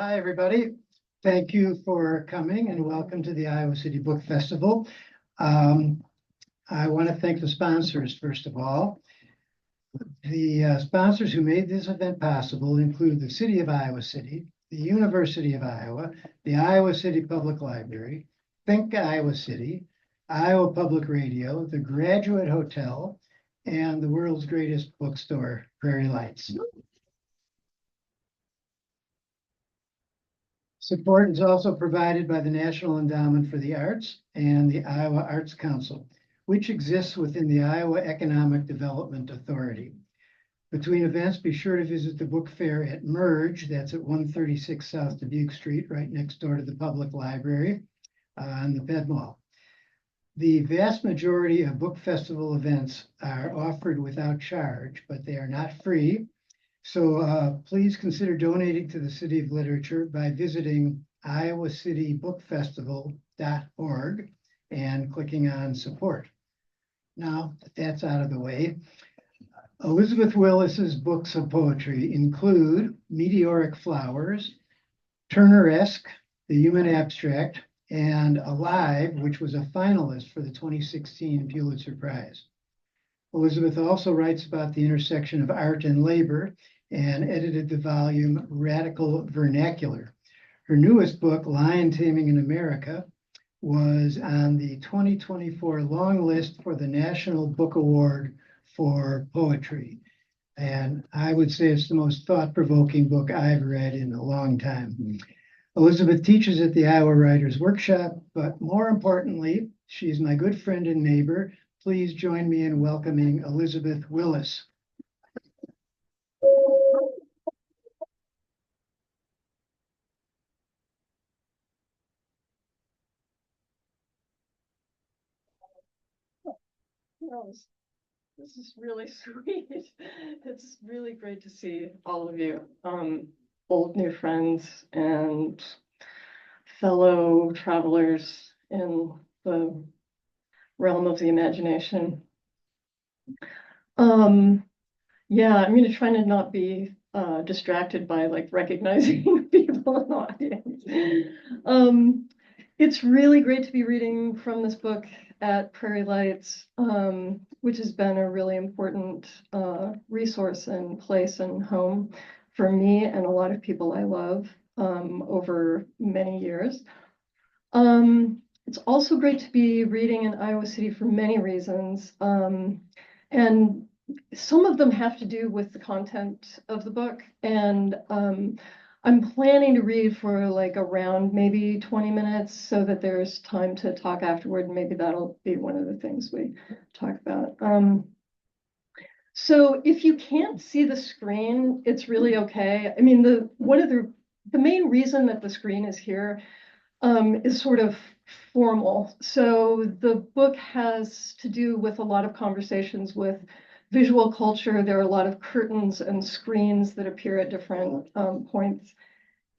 Hi, everybody. Thank you for coming and welcome to the Iowa City Book Festival. I want to thank the sponsors, first of all. The sponsors who made this event possible include the City of Iowa City, the University of Iowa, the Iowa City Public Library, Think Iowa City, Iowa Public Radio, the Graduate Hotel, and the world's greatest bookstore, Prairie Lights. Support is also provided by the National Endowment for the Arts and the Iowa Arts Council, which exists within the Iowa Economic Development Authority. Between events, be sure to visit the book fair at Merge, that's at 136 South Dubuque Street, right next door to the public library and the Ped Mall. The vast majority of book festival events are offered without charge, but they are not free. So please consider donating to the City of Literature by visiting iowациtybookfestival.org and clicking on support. Now that that's out of the way, Elizabeth Willis's books of poetry include Meteoric Flowers, Turneresque, The Human Abstract, and Alive, which was a finalist for the 2016 Pulitzer Prize. Elizabeth also writes about the intersection of art and labor and edited the volume Radical Vernacular. Her newest book, Liontaming in America, was on the 2024 Longlist for the National Book Award for Poetry. And I would say it's the most thought-provoking book I've read in a long time. Elizabeth teaches at the Iowa Writers Workshop, but more importantly, she's my good friend and neighbor. Please join me in welcoming Elizabeth Willis. This is really sweet. It's really great to see all of you, old new friends and fellow travelers in the realm of the imagination. Yeah, I'm going to try to not be distracted by like recognizing people in the audience. It's really great to be reading from this book at Prairie Lights, which has been a really important resource and place and home for me and a lot of people I love over many years. It's also great to be reading in Iowa City for many reasons. And some of them have to do with the content of the book. And I'm planning to read for like around maybe 20 minutes so that there's time to talk afterward. And maybe that'll be one of the things we talk about. So if you can't see the screen, it's really okay. I mean, the main reason that the screen is here is sort of formal. So the book has to do with a lot of conversations with visual culture. There are a lot of curtains and screens that appear at different points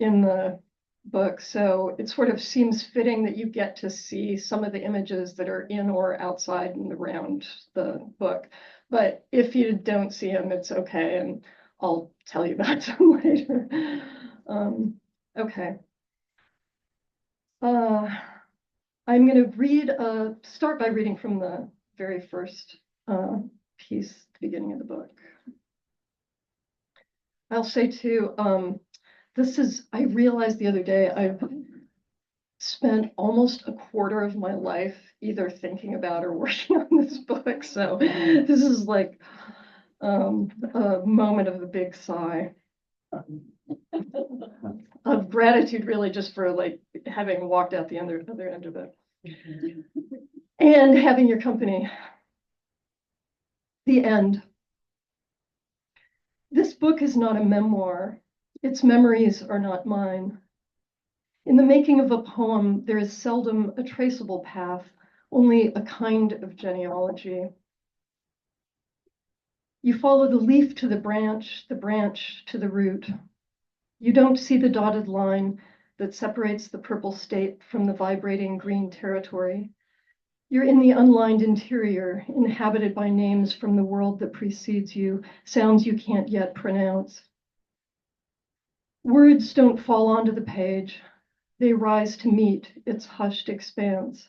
in the book. So it sort of seems fitting that you get to see some of the images that are in or outside and around the book. But if you don't see them, it's okay. And I'll tell you about them later. Okay. I'm going to start by reading from the very first piece at the beginning of the book. I'll say too, I realized the other day, I've spent almost a quarter of my life either thinking about or working on this book. So this is like a moment of a big sigh. Of gratitude, really, just for like having walked out the other end of it and having your company. The end. This book is not a memoir. Its memories are not mine. In the making of a poem, there is seldom a traceable path, only a kind of genealogy. You follow the leaf to the branch to the root. You don't see the dotted line that separates the purple state from the vibrating green territory. You're in the unlined interior, inhabited by names from the world that precedes you, sounds you can't yet pronounce. Words don't fall onto the page. They rise to meet its hushed expanse.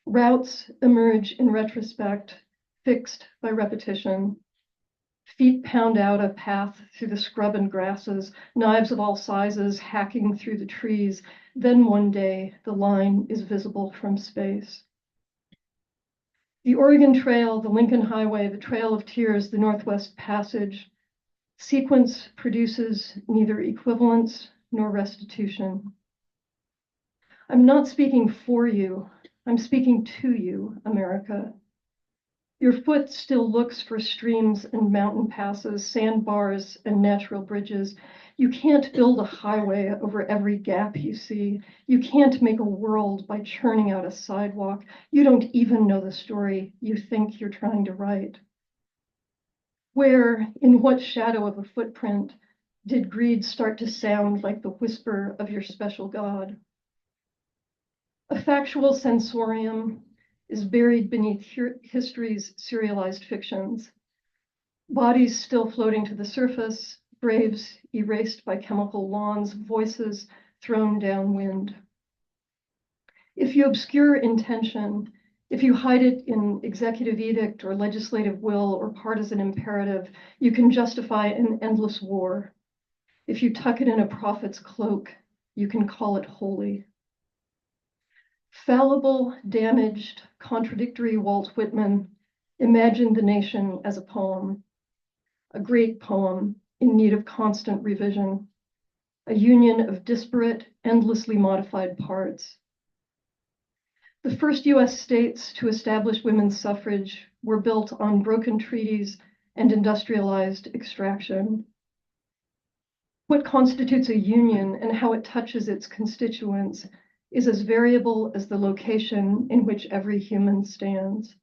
Routes emerge in retrospect, fixed by repetition. Feet pound out a path through the scrub and grasses, knives of all sizes hacking through the trees. Then one day, the line is visible from space. The Oregon Trail, the Lincoln Highway, the Trail of Tears, the Northwest Passage. Sequence produces neither equivalence nor restitution. I'm not speaking for you. I'm speaking to you, America. Your foot still looks for streams and mountain passes, sandbars and natural bridges. You can't build a highway over every gap you see. You can't make a world by churning out a sidewalk. You don't even know the story you think you're trying to write. Where, in what shadow of a footprint, did greed start to sound like the whisper of your special God? A factual sensorium is buried beneath history's serialized fictions. Bodies still floating to the surface, graves erased by chemical lawns, voices thrown downwind. If you obscure intention, if you hide it in executive edict or legislative will or partisan imperative, you can justify an endless war. If you tuck it in a prophet's cloak, you can call it holy. Fallible, damaged, contradictory Walt Whitman imagined the nation as a great poem in need of constant revision, a union of disparate, endlessly modified parts. The first US states to establish women's suffrage were built on broken treaties and industrialized extraction. What constitutes a union and how it touches its constituents is as variable as the location in which every human stands.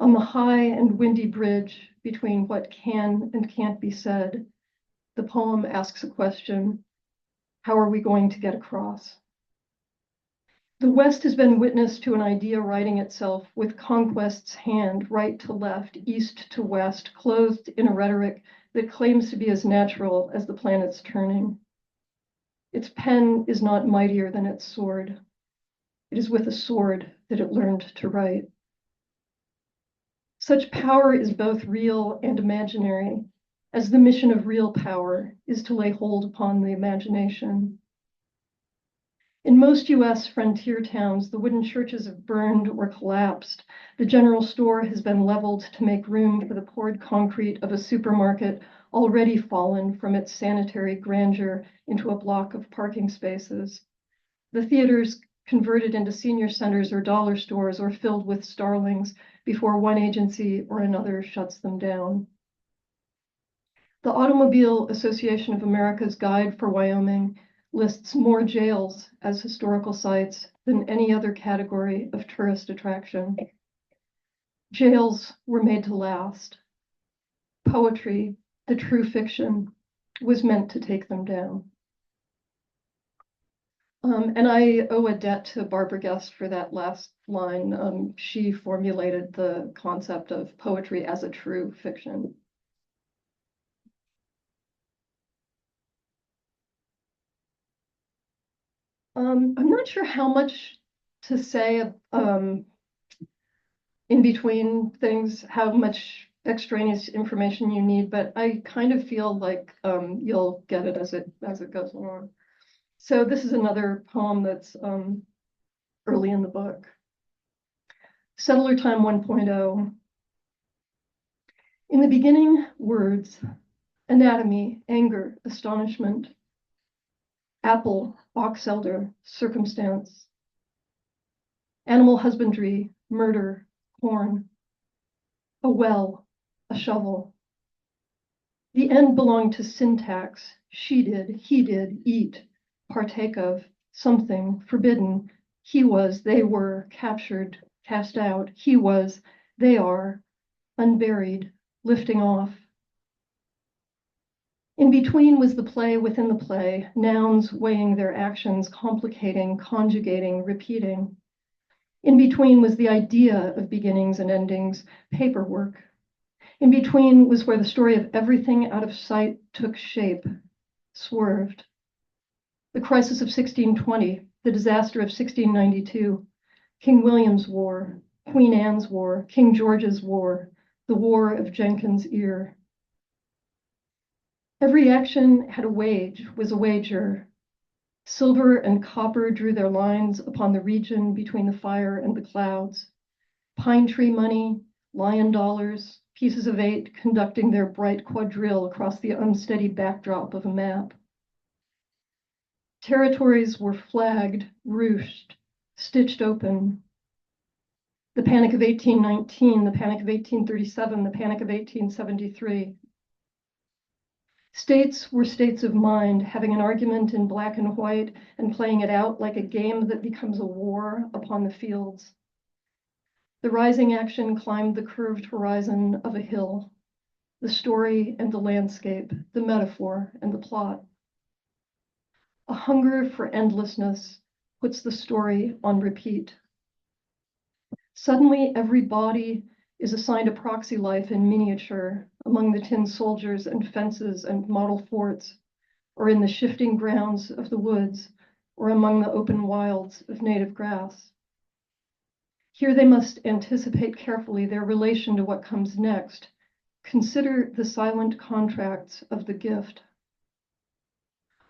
On the high and windy bridge between what can and can't be said, the poem asks a question: how are we going to get across? The West has been witness to an idea writing itself with conquest's hand, right to left, east to west, clothed in a rhetoric that claims to be as natural as the planet's turning. Its pen is not mightier than its sword. It is with a sword that it learned to write. Such power is both real and imaginary, as the mission of real power is to lay hold upon the imagination. In most US frontier towns, the wooden churches have burned or collapsed. The general store has been leveled to make room for the poured concrete of a supermarket already fallen from its sanitary grandeur into a block of parking spaces. The theaters converted into senior centers or dollar stores or filled with starlings before one agency or another shuts them down. The Automobile Association of America's Guide for Wyoming lists more jails as historical sites than any other category of tourist attraction. Jails were made to last. Poetry, the true fiction, was meant to take them down. And I owe a debt to Barbara Guest for that last line. She formulated the concept of poetry as a true fiction. I'm not sure how much to say in between things, how much extraneous information you need, but I kind of feel like you'll get it as it goes along. So this is another poem that's early in the book. Settler Time 1.0. In the beginning, words, anatomy, anger, astonishment, apple, box elder, circumstance, animal husbandry, murder, corn, a well, a shovel. The end belonged to syntax. She did, he did, eat, partake of, something, forbidden. He was, they were, captured, cast out. He was, they are, unburied, lifting off. In between was the play within the play, nouns weighing their actions, complicating, conjugating, repeating. In between was the idea of beginnings and endings, paperwork. In between was where the story of everything out of sight took shape, swerved. The crisis of 1620, the disaster of 1692, King William's War, Queen Anne's War, King George's War, the War of Jenkins' Ear. Every action had a wage, was a wager. Silver and copper drew their lines upon the region between the fire and the clouds. Pine tree money, lion dollars, pieces of 8 conducting their bright quadrille across the unsteady backdrop of a map. Territories were flagged, ruched, stitched open. The Panic of 1819, the Panic of 1837, the Panic of 1873. States were states of mind, having an argument in black and white and playing it out like a game that becomes a war upon the fields. The rising action climbed the curved horizon of a hill, the story and the landscape, the metaphor and the plot. A hunger for endlessness puts the story on repeat. Suddenly, every body is assigned a proxy life in miniature among the tin soldiers and fences and model forts, or in the shifting grounds of the woods, or among the open wilds of native grass. Here they must anticipate carefully their relation to what comes next, consider the silent contracts of the gift.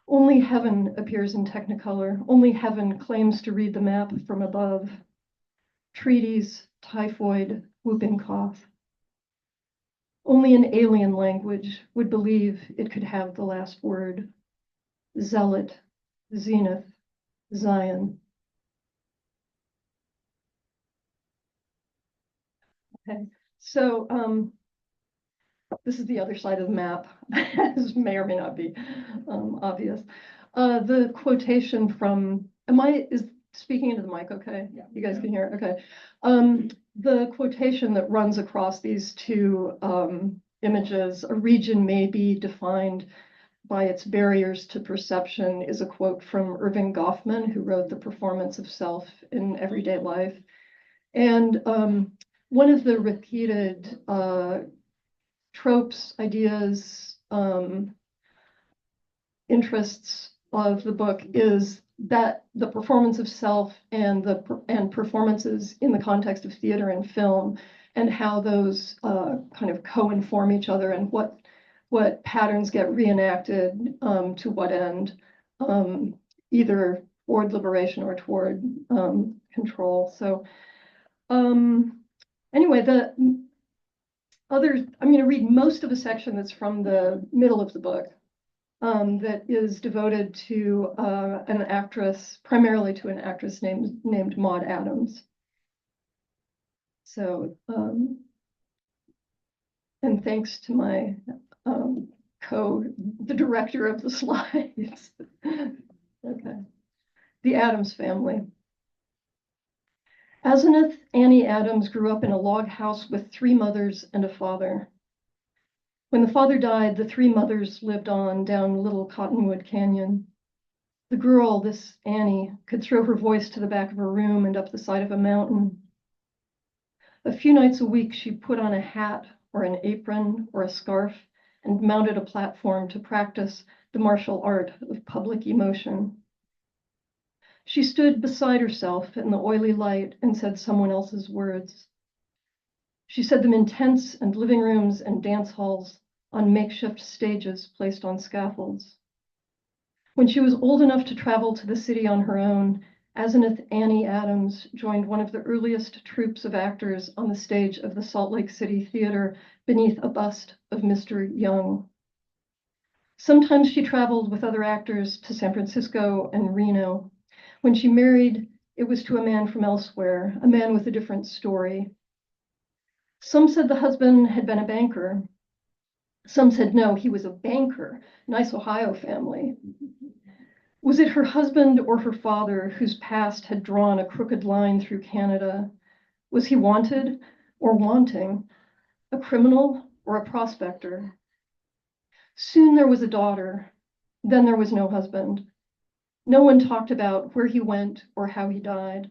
Only heaven appears in Technicolor, only heaven claims to read the map from above. Treaties, typhoid, whooping cough. Only an alien language would believe it could have the last word. Zealot, zenith, Zion. Okay, so this is the other side of the map. This may or may not be obvious. The quotation from, is speaking into the mic okay? Yeah. You guys can hear it? Okay. The quotation that runs across these two images, a region may be defined by its barriers to perception, is a quote from Irving Goffman, who wrote The Performance of Self in Everyday Life. And one of the repeated tropes, ideas, interests of the book is that the performance of self and performances in the context of theater and film, and how those kind of co-inform each other, and what patterns get reenacted to what end, either toward liberation or toward control. So anyway, I'm going to read most of a section that's from the middle of the book. That is devoted to an actress, primarily to an actress named Maud Adams. So, and thanks to my the director of the slides. Okay. The Adams family. Asenath Annie Adams grew up in a log house with 3 mothers and a father. When the father died, the 3 mothers lived on down Little Cottonwood Canyon. The girl, this Annie, could throw her voice to the back of her room and up the side of a mountain. A few nights a week, she put on a hat or an apron or a scarf and mounted a platform to practice the martial art of public emotion. She stood beside herself in the oily light and said someone else's words. She said them in tents and living rooms and dance halls, on makeshift stages placed on scaffolds. When she was old enough to travel to the city on her own, Asenath Annie Adams joined one of the earliest troupes of actors on the stage of the Salt Lake City Theater beneath a bust of Mr. Young. Sometimes she traveled with other actors to San Francisco and Reno. When she married, it was to a man from elsewhere, a man with a different story. Some said the husband had been a banker. Some said, no, he was a banker. Nice Ohio family. Was it her husband or her father whose past had drawn a crooked line through Canada? Was he wanted or wanting, a criminal or a prospector? Soon there was a daughter. Then there was no husband. No one talked about where he went or how he died.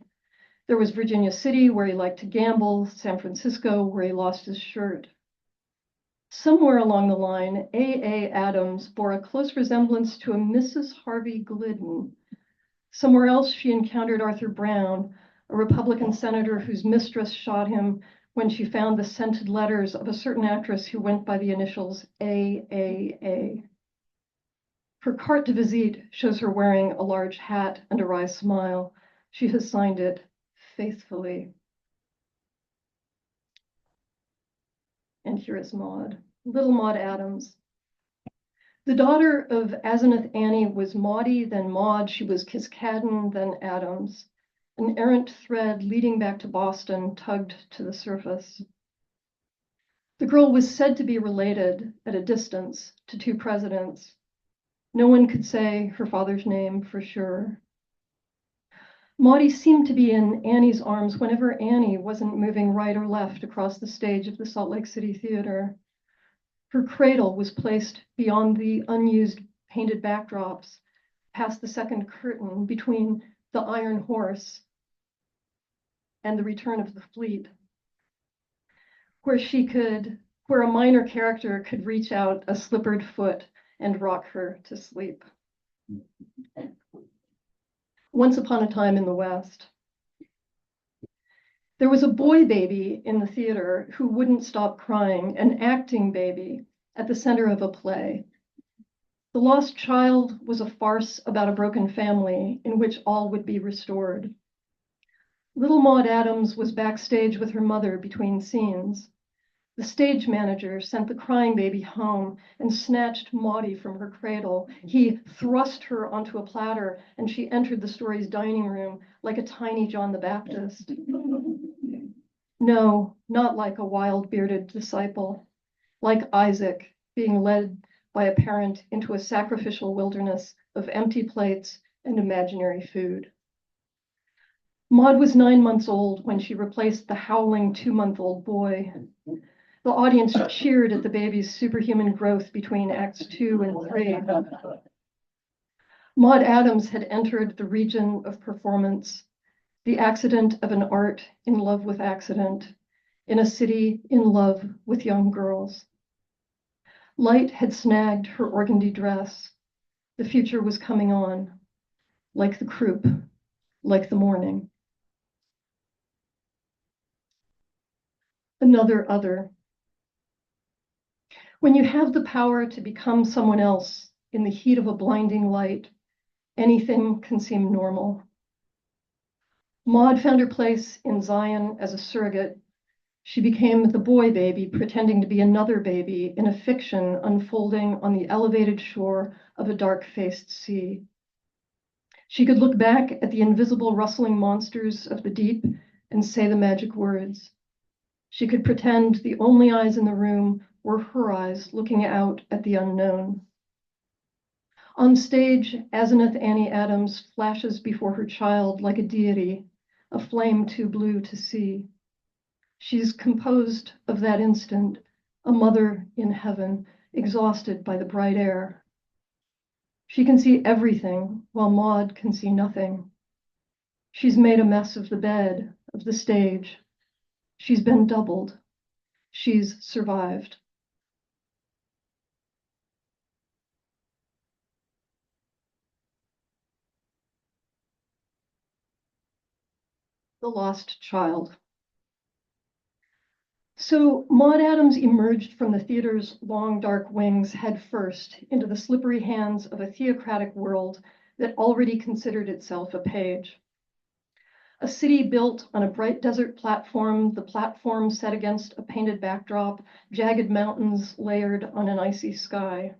There was Virginia City, where he liked to gamble, San Francisco, where he lost his shirt. Somewhere along the line, A. Adams bore a close resemblance to a Mrs. Harvey Glidden. Somewhere else, she encountered Arthur Brown, a Republican senator whose mistress shot him when she found the scented letters of a certain actress who went by the initials AAA. Her carte de visite shows her wearing a large hat and a wry smile. She has signed it faithfully. And here is Maud, little Maud Adams. The daughter of Asenath Annie was Maudie, then Maud. She was Kiskadden, then Adams. An errant thread leading back to Boston tugged to the surface. The girl was said to be related at a distance to two presidents. No one could say her father's name for sure. Maudie seemed to be in Annie's arms whenever Annie wasn't moving right or left across the stage of the Salt Lake City Theater. Her cradle was placed beyond the unused painted backdrops, past the second curtain between the Iron Horse and the Return of the Fleet, where a minor character could reach out a slippered foot and rock her to sleep. Once upon a time in the West, there was a boy baby in the theater who wouldn't stop crying, an acting baby at the center of a play. The Lost Child was a farce about a broken family in which all would be restored. Little Maud Adams was backstage with her mother between scenes. The stage manager sent the crying baby home and snatched Maudie from her cradle. He thrust her onto a platter, and she entered the story's dining room like a tiny John the Baptist. No, not like a wild bearded disciple, like Isaac being led by a parent into a sacrificial wilderness of empty plates and imaginary food. Maud was 9 months old when she replaced the howling 2-month-old boy. The audience cheered at the baby's superhuman growth between Acts 2 and 3. Maud Adams had entered the region of performance, the accident of an art in love with accident, in a city in love with young girls. Light had snagged her organdy dress. The future was coming on, like the croup, like the morning. Another other. When you have the power to become someone else in the heat of a blinding light, anything can seem normal. Maud found her place in Zion as a surrogate. She became the boy baby, pretending to be another baby in a fiction unfolding on the elevated shore of a dark-faced sea. She could look back at the invisible rustling monsters of the deep and say the magic words. She could pretend the only eyes in the room were her eyes looking out at the unknown. On stage, Asenath Annie Adams flashes before her child like a deity, a flame too blue to see. She's composed of that instant, a mother in heaven, exhausted by the bright air. She can see everything, while Maud can see nothing. She's made a mess of the bed, of the stage. She's been doubled. She's survived. The Lost Child. So Maud Adams emerged from the theater's long, dark wings head first into the slippery hands of a theocratic world that already considered itself a page. A city built on a bright desert platform, the platform set against a painted backdrop, jagged mountains layered on an icy sky.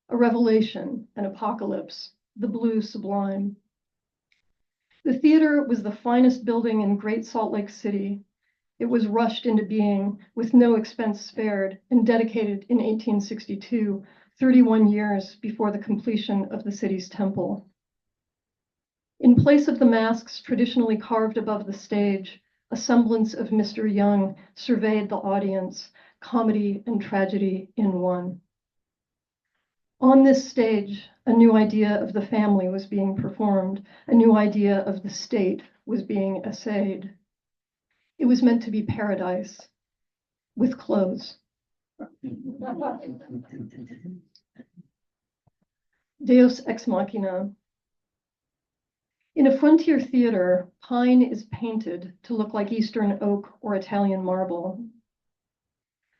A revelation, an apocalypse, the blue sublime. The theater was the finest building in Great Salt Lake City. It was rushed into being with no expense spared and dedicated in 1862, 31 years before the completion of the city's temple. In place of the masks traditionally carved above the stage, a semblance of Mr. Young surveyed the audience, comedy and tragedy in one. On this stage, a new idea of the family was being performed, a new idea of the state was being essayed. It was meant to be paradise with clothes. Deus ex machina. In a frontier theater, pine is painted to look like Eastern oak or Italian marble.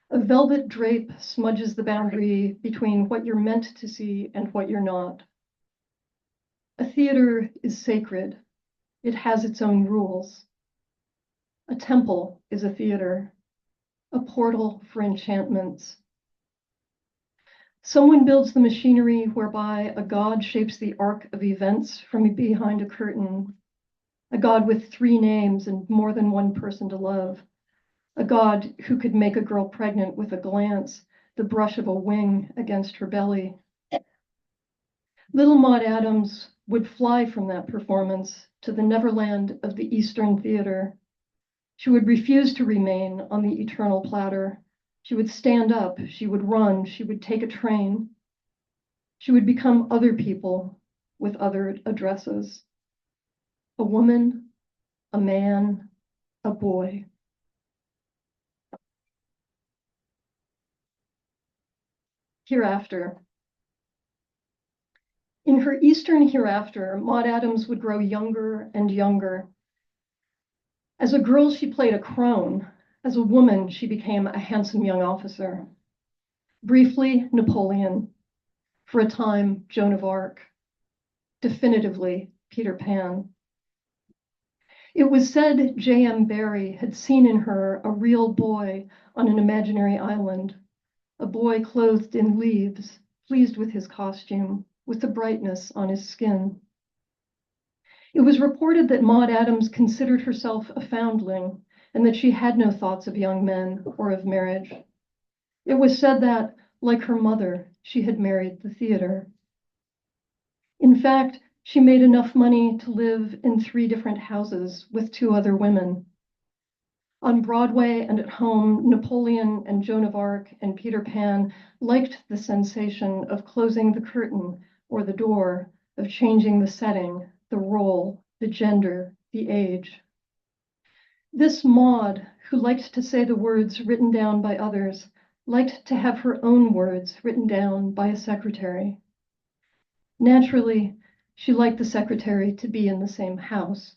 A velvet drape smudges the boundary between what you're meant to see and what you're not. A theater is sacred. It has its own rules. A temple is a theater, a portal for enchantments. Someone builds the machinery whereby a god shapes the arc of events from behind a curtain, a god with 3 names and more than one person to love, a god who could make a girl pregnant with a glance, the brush of a wing against her belly. Little Maud Adams would fly from that performance to the neverland of the Eastern Theater. She would refuse to remain on the eternal platter. She would stand up, she would run, she would take a train. She would become other people with other addresses. A woman, a man, a boy. Hereafter. In her Eastern hereafter, Maud Adams would grow younger and younger. As a girl, she played a crone. As a woman, she became a handsome young officer. Briefly, Napoleon. For a time, Joan of Arc. Definitively, Peter Pan. It was said J.M. Barrie had seen in her a real boy on an imaginary island, a boy clothed in leaves, pleased with his costume, with the brightness on his skin. It was reported that Maud Adams considered herself a foundling and that she had no thoughts of young men or of marriage. It was said that, like her mother, she had married the theater. In fact, she made enough money to live in 3 different houses with 2 other women. On Broadway and at home, Napoleon and Joan of Arc and Peter Pan liked the sensation of closing the curtain or the door, of changing the setting, the role, the gender, the age. This Maud, who liked to say the words written down by others, liked to have her own words written down by a secretary. Naturally, she liked the secretary to be in the same house.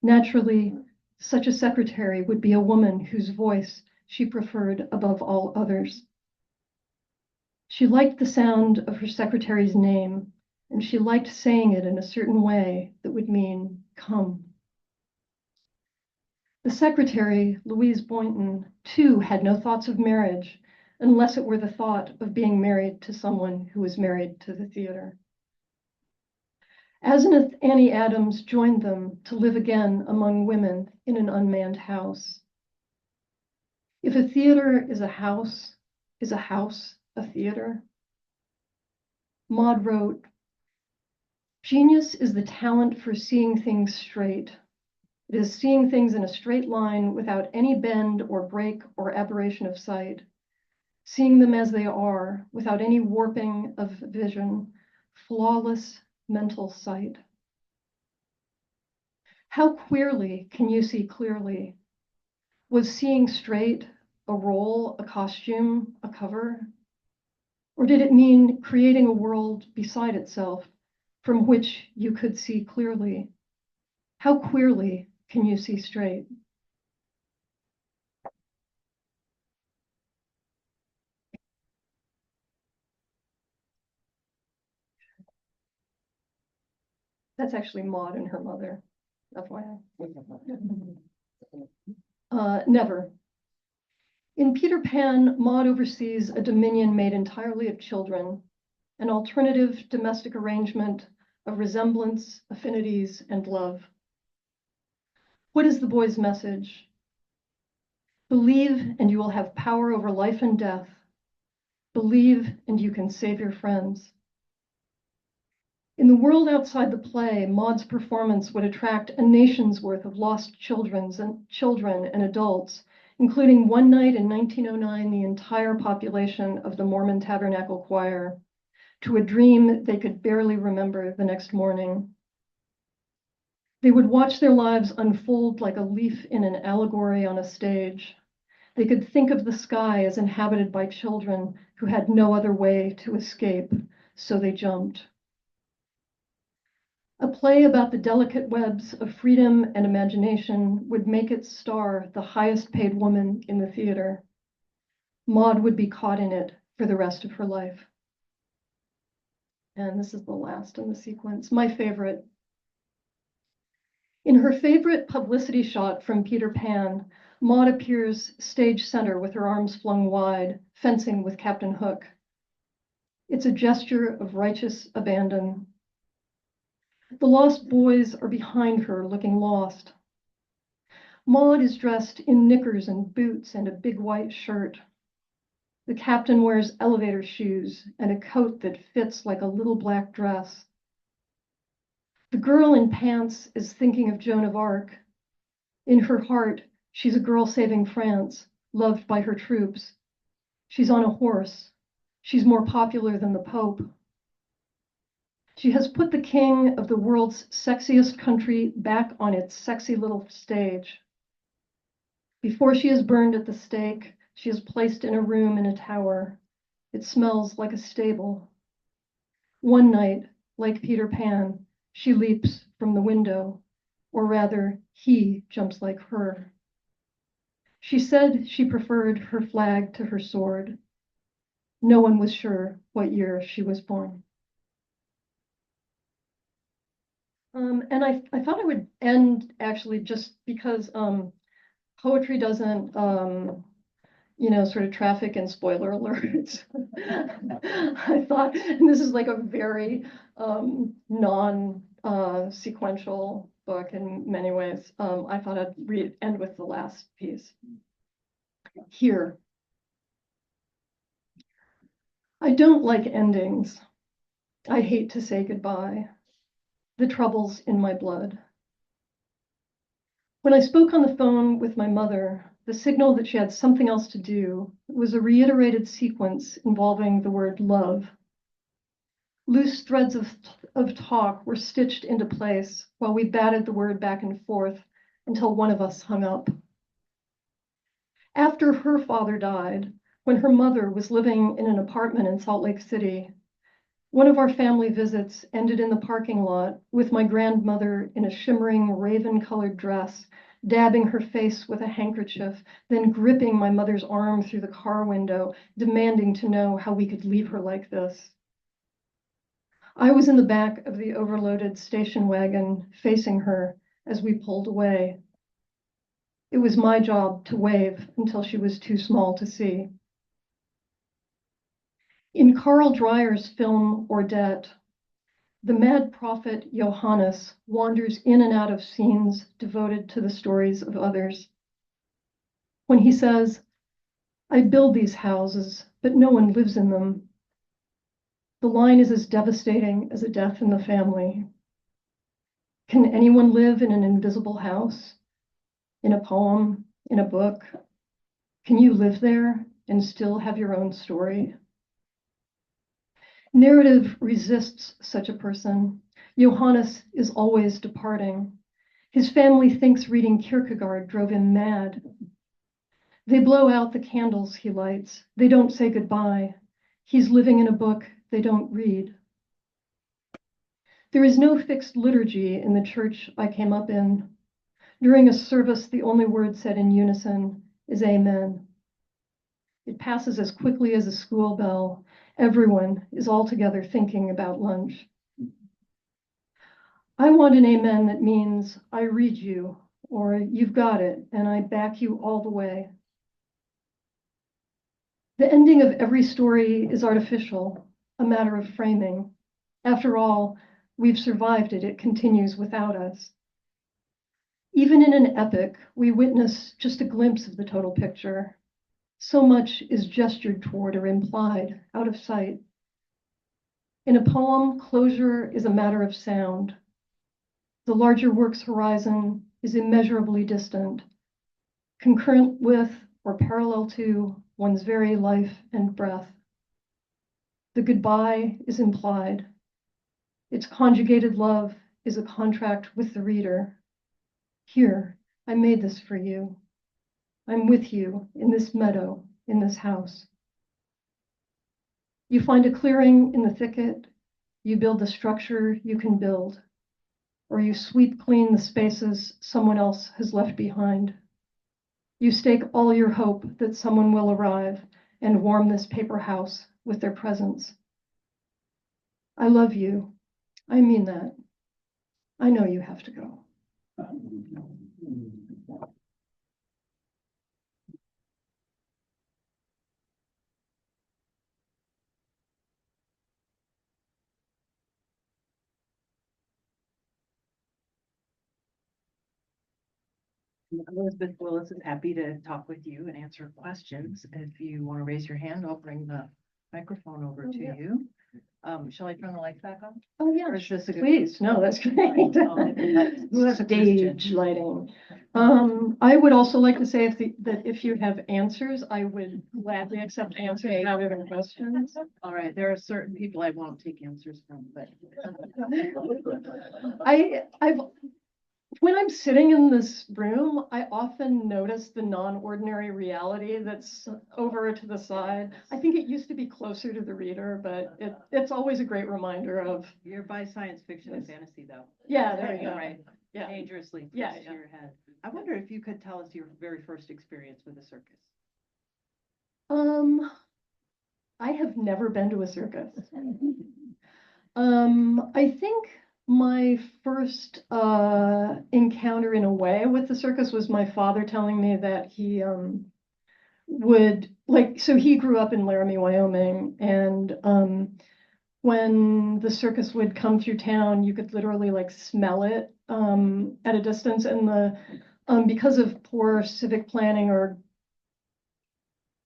Naturally, such a secretary would be a woman whose voice she preferred above all others. She liked the sound of her secretary's name, and she liked saying it in a certain way that would mean, come. The secretary, Louise Boynton, too had no thoughts of marriage, unless it were the thought of being married to someone who was married to the theater. Asenath Annie Adams joined them to live again among women in an unmanned house. If a theater is a house a theater? Maud wrote, "Genius is the talent for seeing things straight. It is seeing things in a straight line without any bend or break or aberration of sight, seeing them as they are without any warping of vision, flawless mental sight." How queerly can you see clearly? Was seeing straight a role, a costume, a cover? Or did it mean creating a world beside itself from which you could see clearly? How queerly can you see straight? That's actually Maud and her mother, FYI. Never. In Peter Pan, Maud oversees a dominion made entirely of children, an alternative domestic arrangement of resemblance, affinities, and love. What is the boy's message? Believe and you will have power over life and death. Believe and you can save your friends. In the world outside the play, Maud's performance would attract a nation's worth of lost children and adults, including one night in 1909, the entire population of the Mormon Tabernacle Choir, to a dream they could barely remember the next morning. They would watch their lives unfold like a leaf in an allegory on a stage. They could think of the sky as inhabited by children who had no other way to escape, so they jumped. A play about the delicate webs of freedom and imagination would make its star the highest paid woman in the theater. Maud would be caught in it for the rest of her life. And this is the last in the sequence, my favorite. In her favorite publicity shot from Peter Pan, Maud appears stage center with her arms flung wide, fencing with Captain Hook. It's a gesture of righteous abandon. The lost boys are behind her, looking lost. Maud is dressed in knickers and boots and a big white shirt. The captain wears elevator shoes and a coat that fits like a little black dress. The girl in pants is thinking of Joan of Arc. In her heart, she's a girl saving France, loved by her troops. She's on a horse. She's more popular than the Pope. She has put the king of the world's sexiest country back on its sexy little stage. Before she is burned at the stake, she is placed in a room in a tower. It smells like a stable. One night, like Peter Pan, she leaps from the window, or rather, he jumps like her. She said she preferred her flag to her sword. No one was sure what year she was born. And I thought I would end actually just because poetry doesn't, sort of traffic in spoiler alerts. I thought, and this is like a very non-sequential book in many ways. I thought I'd end with the last piece. Here. I don't like endings. I hate to say goodbye. The trouble's in my blood. When I spoke on the phone with my mother, the signal that she had something else to do was a reiterated sequence involving the word love. Loose threads of talk were stitched into place while we batted the word back and forth until one of us hung up. After her father died, when her mother was living in an apartment in Salt Lake City, one of our family visits ended in the parking lot with my grandmother in a shimmering raven-colored dress, dabbing her face with a handkerchief, then gripping my mother's arm through the car window, demanding to know how we could leave her like this. I was in the back of the overloaded station wagon facing her as we pulled away. It was my job to wave until she was too small to see. In Carl Dreyer's film Ordette, the mad prophet Johannes wanders in and out of scenes devoted to the stories of others. When he says, "I build these houses, but no one lives in them," the line is as devastating as a death in the family. Can anyone live in an invisible house? In a poem? In a book? Can you live there and still have your own story? Narrative resists such a person. Johannes is always departing. His family thinks reading Kierkegaard drove him mad. They blow out the candles he lights. They don't say goodbye. He's living in a book they don't read. There is no fixed liturgy in the church I came up in. During a service, the only word said in unison is amen. It passes as quickly as a school bell. Everyone is all together thinking about lunch. I want an amen that means I read you, or you've got it, and I back you all the way. The ending of every story is artificial, a matter of framing. After all, we've survived it. It continues without us. Even in an epic, we witness just a glimpse of the total picture. So much is gestured toward or implied, out of sight. In a poem, closure is a matter of sound. The larger work's horizon is immeasurably distant, concurrent with or parallel to one's very life and breath. The goodbye is implied. Its conjugated love is a contract with the reader. Here, I made this for you. I'm with you in this meadow, in this house. You find a clearing in the thicket, you build the structure you can build, or you sweep clean the spaces someone else has left behind. You stake all your hope that someone will arrive and warm this paper house with their presence. I love you. I mean that. I know you have to go. Elizabeth Willis is happy to talk with you and answer questions. If you want to raise your hand, I'll bring the microphone over to you. Shall I turn the lights back on? Oh, yeah, Or is this a good? please. No, that's great. Who has a question? Stage lighting. I would also like to say that if you have answers, I would gladly accept answers rather than questions. All right, there are certain people I won't take answers from, but When I'm sitting in this room, I often notice the non-ordinary reality that's over to the side. I think it used to be closer to the reader, but it's always a great reminder of. you're by science fiction and fantasy though. Yeah, there you go. Right, Yeah. dangerously Yeah, close to yeah. your head. I wonder if you could tell us your very first experience with a circus. I have never been to a circus. I think my first encounter in a way with the circus was my father telling me that he so he grew up in Laramie, Wyoming, and when the circus would come through town, you could literally like smell it at a distance, and because of poor civic planning or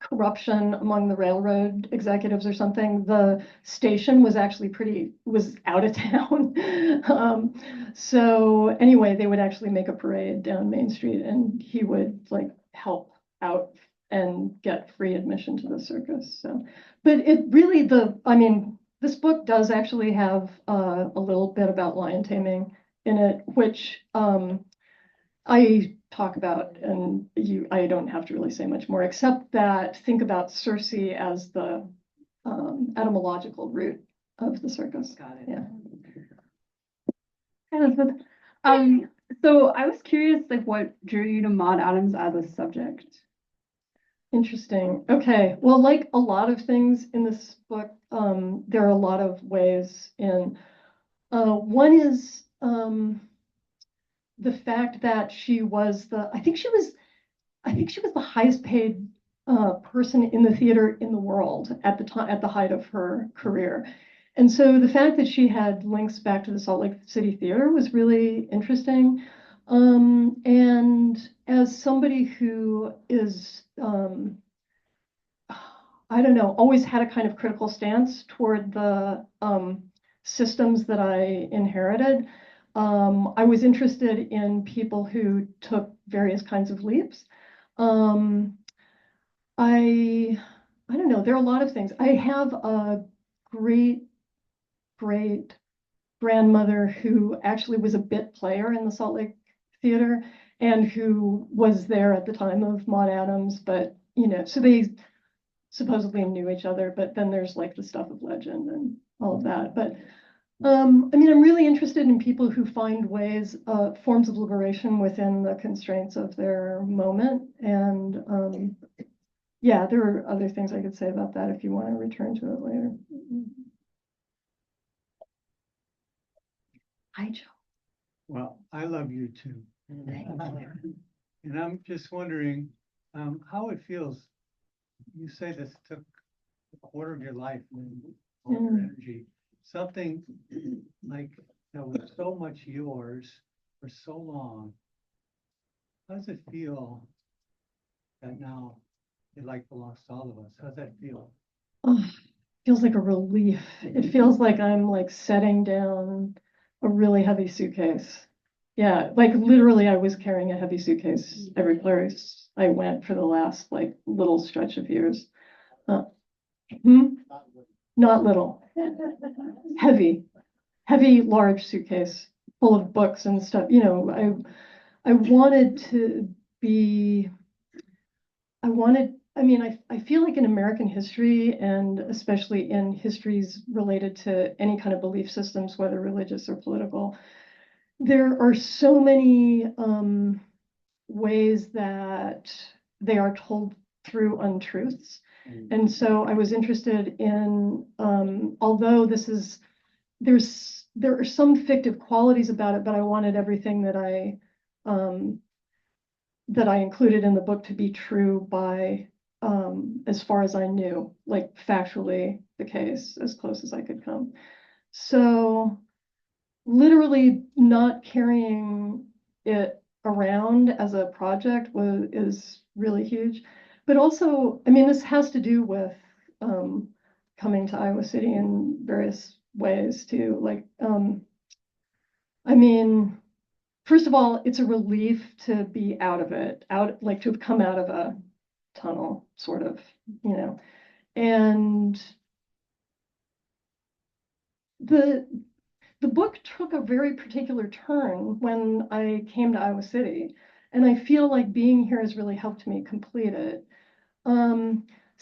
corruption among the railroad executives or something, the station was actually was out of town. So anyway, they would actually make a parade down Main Street, and he would like help out and get free admission to the circus. So, but it really, this book does actually have a little bit about lion taming in it, which I talk about, and I don't have to really say much more, except that think about Circe as the etymological root of the circus. Got it. Yeah. Elizabeth, so I was curious, like, what drew you to Maud Adams as a subject? Interesting. Okay. Well, like a lot of things in this book, there are a lot of ways in. One is the fact that she was I think she was the highest paid person in the theater in the world at the time, at the height of her career. And so the fact that she had links back to the Salt Lake City Theater was really interesting. And as somebody who is, I don't know, always had a kind of critical stance toward the systems that I inherited, I was interested in people who took various kinds of leaps. I don't know, there are a lot of things. I have a great grandmother who actually was a bit player in the Salt Lake Theater and who was there at the time of Maud Adams, but so they supposedly knew each other, but then there's like the stuff of legend and all of that. But I'm really interested in people who find ways, forms of liberation within the constraints of their moment. And yeah, there are other things I could say about that if you want to return to it later. Hi, Joe. Well, I love you too. And I'm just wondering how it feels. You say this took a quarter of your life and all your energy. Something like that was so much yours for so long. How does it feel that now it like belongs to all of us? How does that feel? Oh, feels like a relief. It feels like I'm like setting down a really heavy suitcase. Yeah, like literally I was carrying a heavy suitcase every place I went for the last like little stretch of years. Not little. Heavy, large suitcase full of books and stuff. I wanted to be I feel like in American history, and especially in histories related to any kind of belief systems, whether religious or political, there are so many ways that they are told through untruths. And so I was interested in, although there are some fictive qualities about it, but I wanted everything that I included in the book to be true by, as far as I knew, like factually the case, as close as I could come. So literally not carrying it around as a project is really huge. But also, I mean, this has to do with coming to Iowa City in various ways too. Like, I mean, first of all, it's a relief to be out of it, like to have come out of a tunnel, sort of, you know. And the book took a very particular turn when I came to Iowa City, and I feel like being here has really helped me complete it.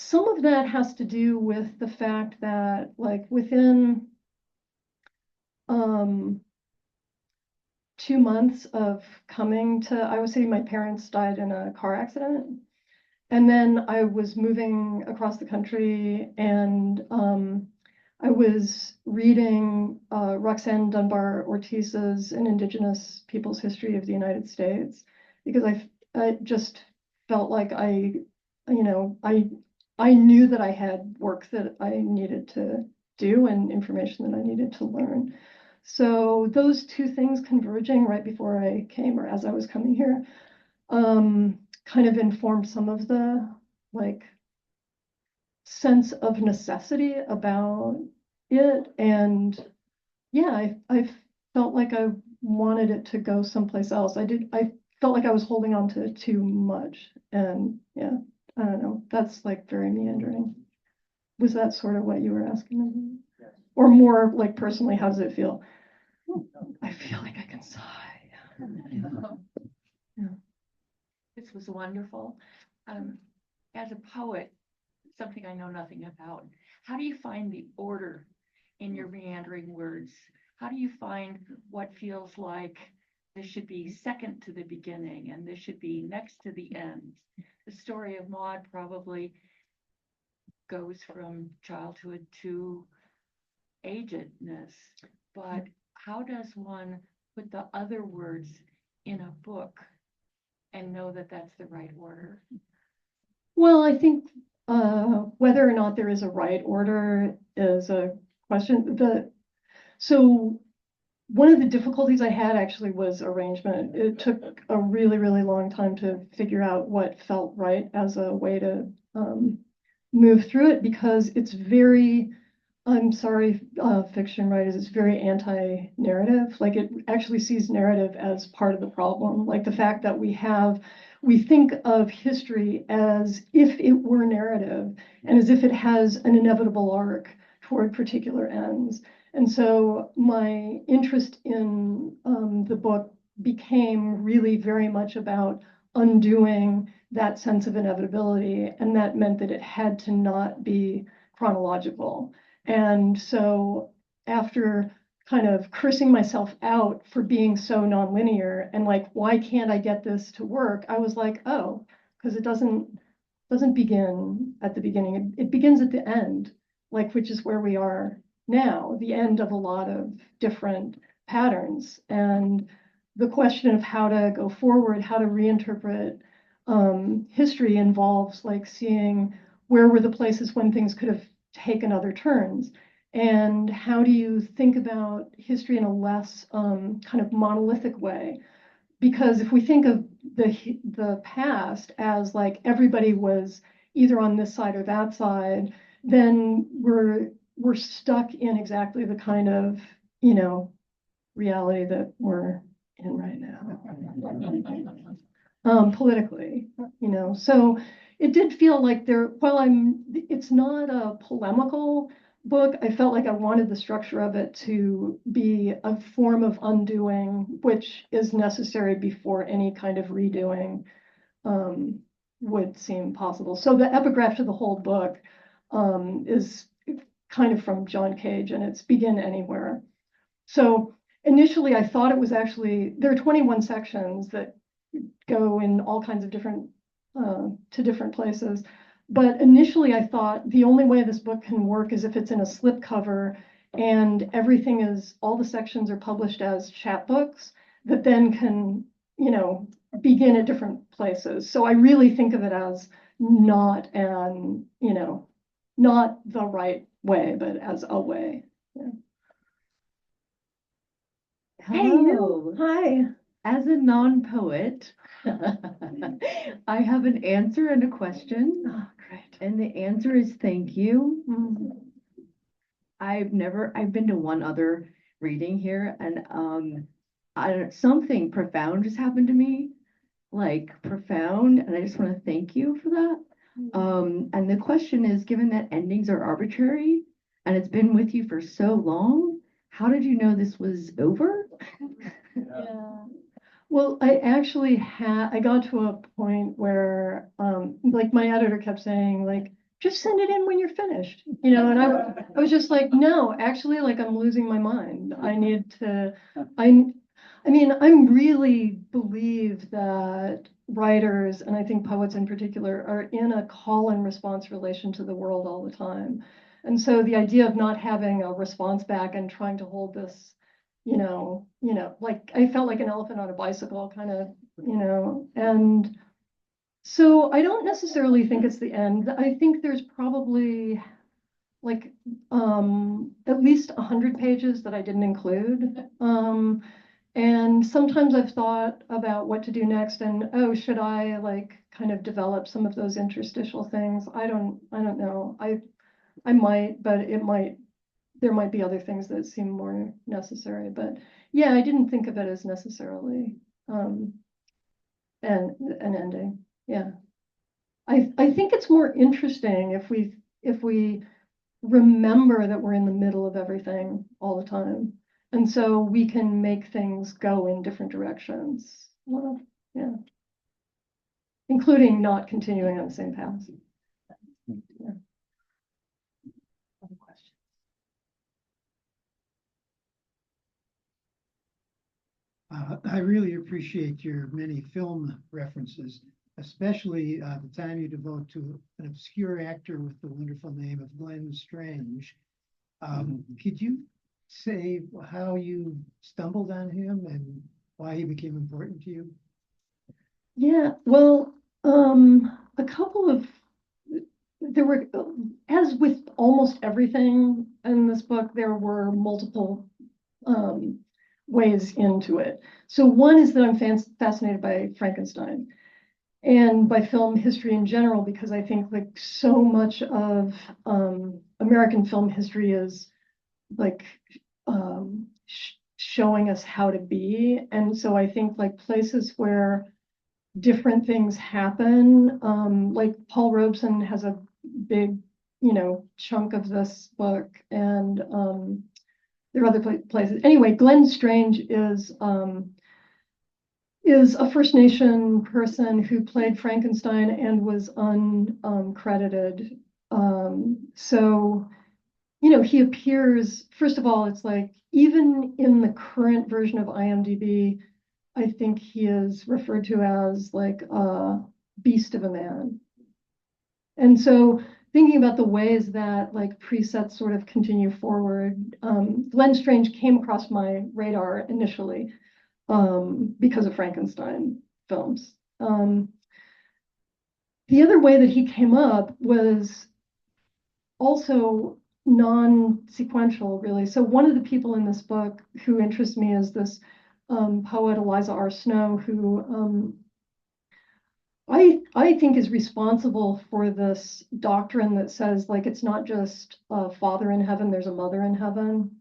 Some of that has to do with the fact that, like, within 2 months of coming to Iowa City, my parents died in a car accident. And then I was moving across the country, and I was reading Roxanne Dunbar Ortiz's An Indigenous People's History of the United States, because I just felt like I knew that I had work that I needed to do and information that I needed to learn. So those two things converging right before I came, or as I was coming here, kind of informed some of the, like, sense of necessity about it. And yeah, I felt like I wanted it to go someplace else. I felt like I was holding on to it too much. And yeah, I don't know, that's like very meandering. Was that sort of what you were asking me? Yes. Or more like personally, how does it feel? I feel like I can sigh. This was wonderful. As a poet, something I know nothing about, how do you find the order in your meandering words? How do you find what feels like this should be second to the beginning and this should be next to the end? The story of Maud probably goes from childhood to agedness, but how does one put the other words in a book and know that that's the right order? Well, I think whether or not there is a right order is a question. So one of the difficulties I had actually was arrangement. It took a really, really long time to figure out what felt right as a way to move through it, because it's very, I'm sorry, fiction writers, it's very anti-narrative. Like, it actually sees narrative as part of the problem. Like the fact that we think of history as if it were narrative and as if it has an inevitable arc toward particular ends. And so my interest in the book became really very much about undoing that sense of inevitability. And that meant that it had to not be chronological. And so after kind of cursing myself out for being so nonlinear and like, why can't I get this to work? I was like, oh, because it doesn't begin at the beginning. It begins at the end, like, which is where we are now, the end of a lot of different patterns. And the question of how to go forward, how to reinterpret history involves like seeing where were the places when things could have taken other turns. And how do you think about history in a less kind of monolithic way? Because if we think of the past as like everybody was either on this side or that side, then we're stuck in exactly the kind of, reality that we're in right now. Politically, so it did feel like it's not a polemical book. I felt like I wanted the structure of it to be a form of undoing, which is necessary before any kind of redoing. would seem possible. So the epigraph to the whole book is kind of from John Cage, and it's Begin Anywhere. So initially I thought it was actually, there are 21 sections that go in all kinds of different, to different places. But initially I thought the only way this book can work is if it's in a slipcover and everything is, all the sections are published as chapbooks that then can, you know, begin at different places. So I really think of it as not an, you know, not the right way, but as a way. Yeah. Hello. Hi. As a non-poet, I have an answer and a question. Oh, great. And the answer is thank you. Mm. I've been to one other reading here, and something profound just happened to me, like profound, and I just want to thank you for that. And the question is, given that endings are arbitrary and it's been with you for so long, how did you know this was over? Yeah. Well, I actually I got to a point where, like my editor kept saying, like, just send it in when you're finished, you know, and I was just like, no, actually, like, I'm losing my mind. I need to, I mean, I really believe that writers, and I think poets in particular, are in a call and response relation to the world all the time. And so the idea of not having a response back and trying to hold this, you know, like I felt like an elephant on a bicycle kind of, you know, and so I don't necessarily think it's the end. I think there's probably like at least 100 pages that I didn't include. And sometimes I've thought about what to do next and, oh, should I like kind of develop some of those interstitial things? I don't know. I might, but there might be other things that seem more necessary, but yeah, I didn't think of it as necessarily an ending. Yeah. I think it's more interesting if we remember that we're in the middle of everything all the time. And so we can make things go in different directions. Well, yeah. Including not continuing on the same path. Yeah. Other questions? I really appreciate your many film references, especially the time you devote to an obscure actor with the wonderful name of Glenn Strange. Could you say how you stumbled on him and why he became important to you? Yeah, well, a couple of, there were, as with almost everything in this book, there were multiple ways into it. So one is that I'm fascinated by Frankenstein and by film history in general, because I think like so much of American film history is like showing us how to be. And so I think like places where different things happen, like Paul Robeson has a big, you know, chunk of this book, and there are other places. Anyway, Glenn Strange is a First Nation person who played Frankenstein and was uncredited. So, you know, he appears, first of all, it's like, even in the current version of IMDb, I think he is referred to as like a beast of a man. And so thinking about the ways that like presets sort of continue forward, Glenn Strange came across my radar initially because of Frankenstein films. The other way that he came up was also non-sequential, really. So one of the people in this book who interests me is this poet Eliza R. Snow, who I think is responsible for this doctrine that says like it's not just a father in heaven, there's a mother in heaven.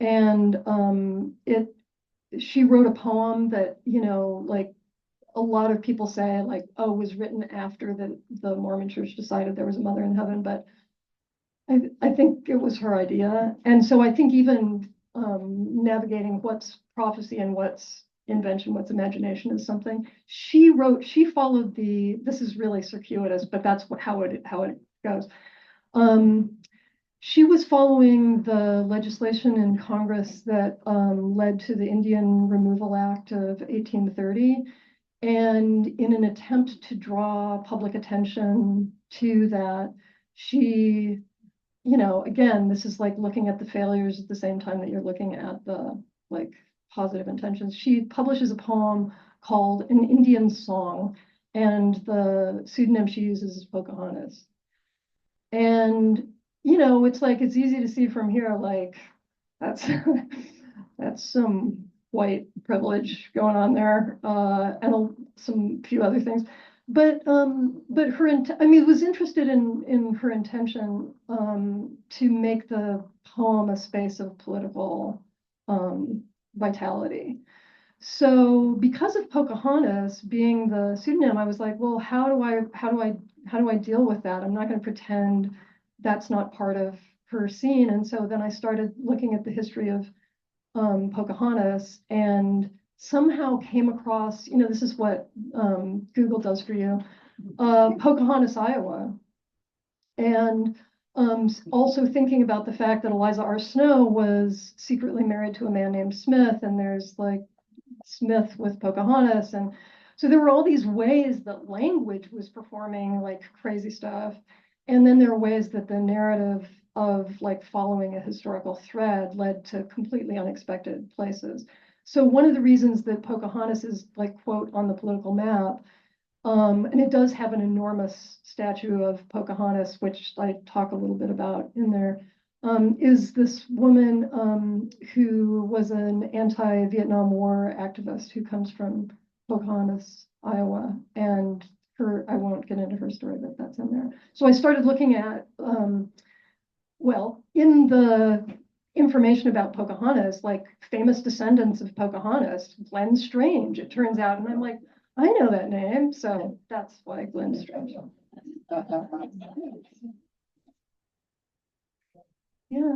And she wrote a poem that, you know, like a lot of people say like, oh, was written after the Mormon church decided there was a mother in heaven, but I think it was her idea. And so I think even navigating what's prophecy and what's invention, what's imagination is something. She followed this is really circuitous, but that's how it goes. She was following the legislation in Congress that led to the Indian Removal Act of 1830. And in an attempt to draw public attention to that, she, again, this is like looking at the failures at the same time that you're looking at the like positive intentions. She publishes a poem called An Indian Song, and the pseudonym she uses is Pocahontas. And it's like, it's easy to see from here, like, that's that's some white privilege going on there, and some few other things. But was interested in her intention to make the poem a space of political vitality. So because of Pocahontas being the pseudonym, I was like, well, how do I deal with that? I'm not going to pretend that's not part of her scene. And so then I started looking at the history of Pocahontas, and somehow came across, this is what Google does for you, Pocahontas, Iowa. And also thinking about the fact that Eliza R. Snow was secretly married to a man named Smith, and there's like Smith with Pocahontas. And so there were all these ways that language was performing like crazy stuff. And then there are ways that the narrative of like following a historical thread led to completely unexpected places. So one of the reasons that Pocahontas is like, quote, on the political map, and it does have an enormous statue of Pocahontas, which I talk a little bit about in there, is this woman who was an anti-Vietnam War activist who comes from Pocahontas, Iowa. And I won't get into her story, but that's in there. So I started looking at, in the information about Pocahontas, like famous descendants of Pocahontas, Glenn Strange, it turns out. And I'm like, I know that name. So that's why Glenn Strange. Yeah.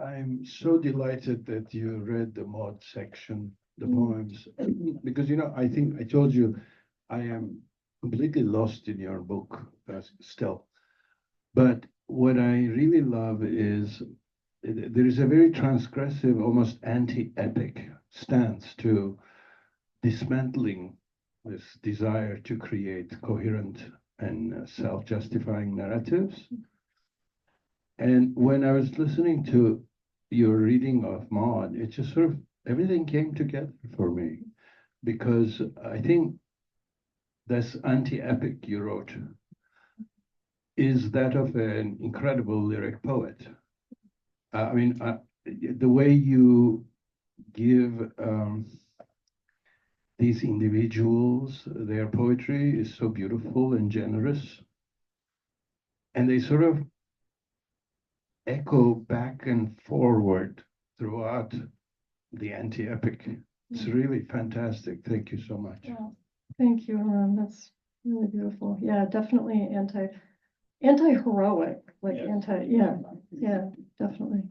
I'm so delighted that you read the Maud section, the poems, because I think I told you I am completely lost in your book still. But what I really love is there is a very transgressive, almost anti-epic stance to dismantling this desire to create coherent and self-justifying narratives. And when I was listening to your reading of Maud, it just sort of, everything came together for me, because I think this anti-epic you wrote is that of an incredible lyric poet. The way you give these individuals their poetry is so beautiful and generous. And they sort of echo back and forward throughout the anti-epic. It's really fantastic. Thank you so much. Yeah. Thank you, Aaron. That's really beautiful. Yeah, definitely anti-heroic, like definitely.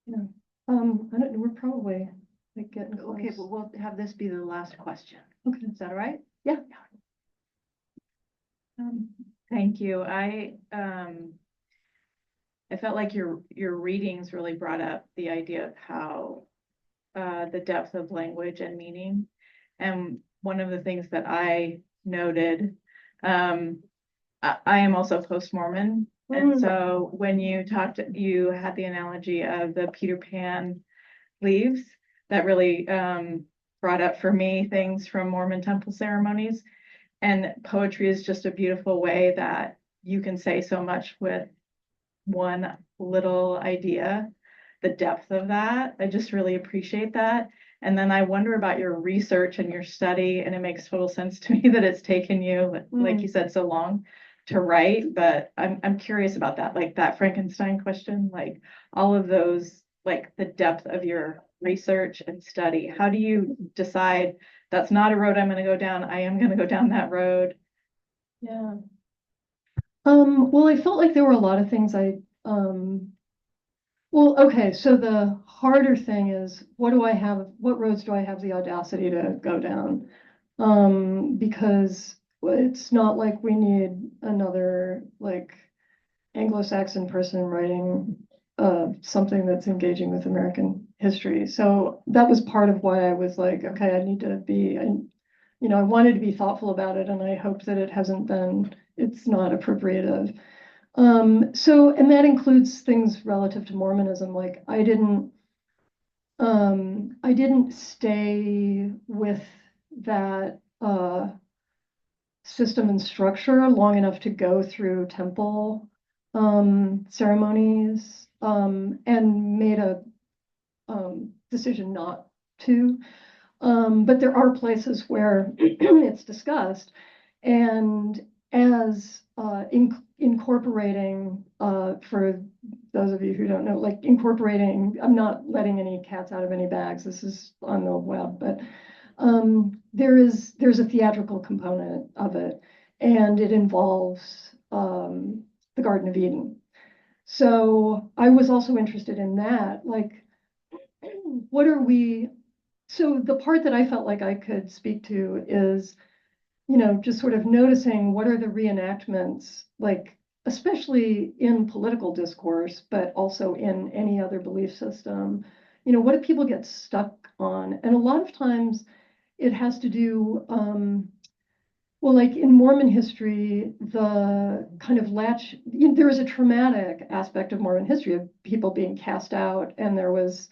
Yeah. I don't know, we're probably like getting close. Okay, but we'll have this be the last question. Okay. Is that all right? Yeah. Thank you. I felt like your readings really brought up the idea of how the depth of language and meaning. And one of the things that I noted, I am also post-Mormon. And so when you had the analogy of the Peter Pan leaves, that really brought up for me things from Mormon temple ceremonies. And poetry is just a beautiful way that you can say so much with one little idea, the depth of that. I just really appreciate that. And then I wonder about your research and your study, and it makes total sense to me that it's taken you, like you said, so long to write. But I'm curious about that, like that Frankenstein question, like all of those, like the depth of your research and study. How do you decide that's not a road I'm going to go down? I am going to go down that road. Yeah. Well, I felt like there were a lot of things I Well, okay, so the harder thing is, what roads do I have the audacity to go down? Because it's not like we need another, like, Anglo-Saxon person writing something that's engaging with American history. So that was part of why I was like, okay, I need to be, I wanted to be thoughtful about it, and I hope that it's not appropriative. And that includes things relative to Mormonism. Like I didn't stay with that system and structure long enough to go through temple ceremonies and made a decision not to. But there are places where it's discussed, and as incorporating, for those of you who don't know, like incorporating, I'm not letting any cats out of any bags, this is on the web, but there's a theatrical component of it, and it involves the Garden of Eden. So I was also interested in that, like, so the part that I felt like I could speak to is, just sort of noticing what are the reenactments, like, especially in political discourse, but also in any other belief system. What do people get stuck on? And a lot of times it has to do, well, like in Mormon history, the kind of there is a traumatic aspect of Mormon history of people being cast out, and there was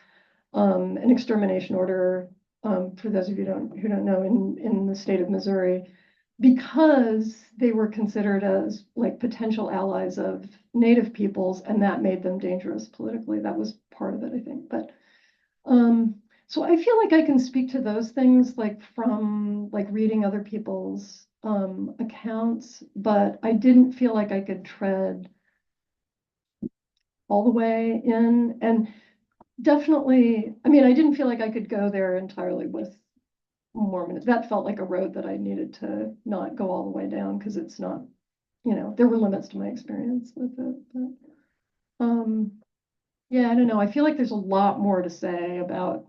an extermination order, for those of you who don't know, in the state of Missouri, because they were considered as like potential allies of Native peoples, and that made them dangerous politically. That was part of it, I think. But so I feel like I can speak to those things like from like reading other people's accounts, but I didn't feel like I could tread all the way in. And definitely, I didn't feel like I could go there entirely with Mormon. That felt like a road that I needed to not go all the way down, because it's not, there were limits to my experience with it. But yeah, I don't know. I feel like there's a lot more to say about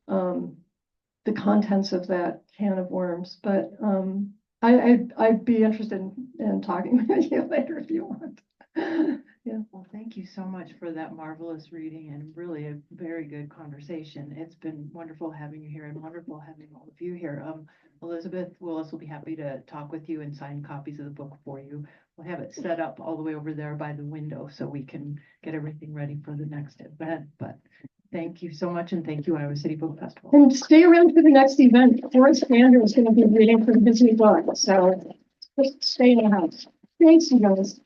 the contents of that can of worms, but I'd be interested in talking with you later if you want. Yeah. Well, thank you so much for that marvelous reading and really a very good conversation. It's been wonderful having you here and wonderful having all of you here. Elizabeth Willis will be happy to talk with you and sign copies of the book for you. We'll have it set up all the way over there by the window so we can get everything ready for the next event. But thank you so much, and thank you, Iowa City Book Festival. And stay around for the next event. Forrest Sanders is going to be reading from his new book, so just stay in the house. Thanks, you guys.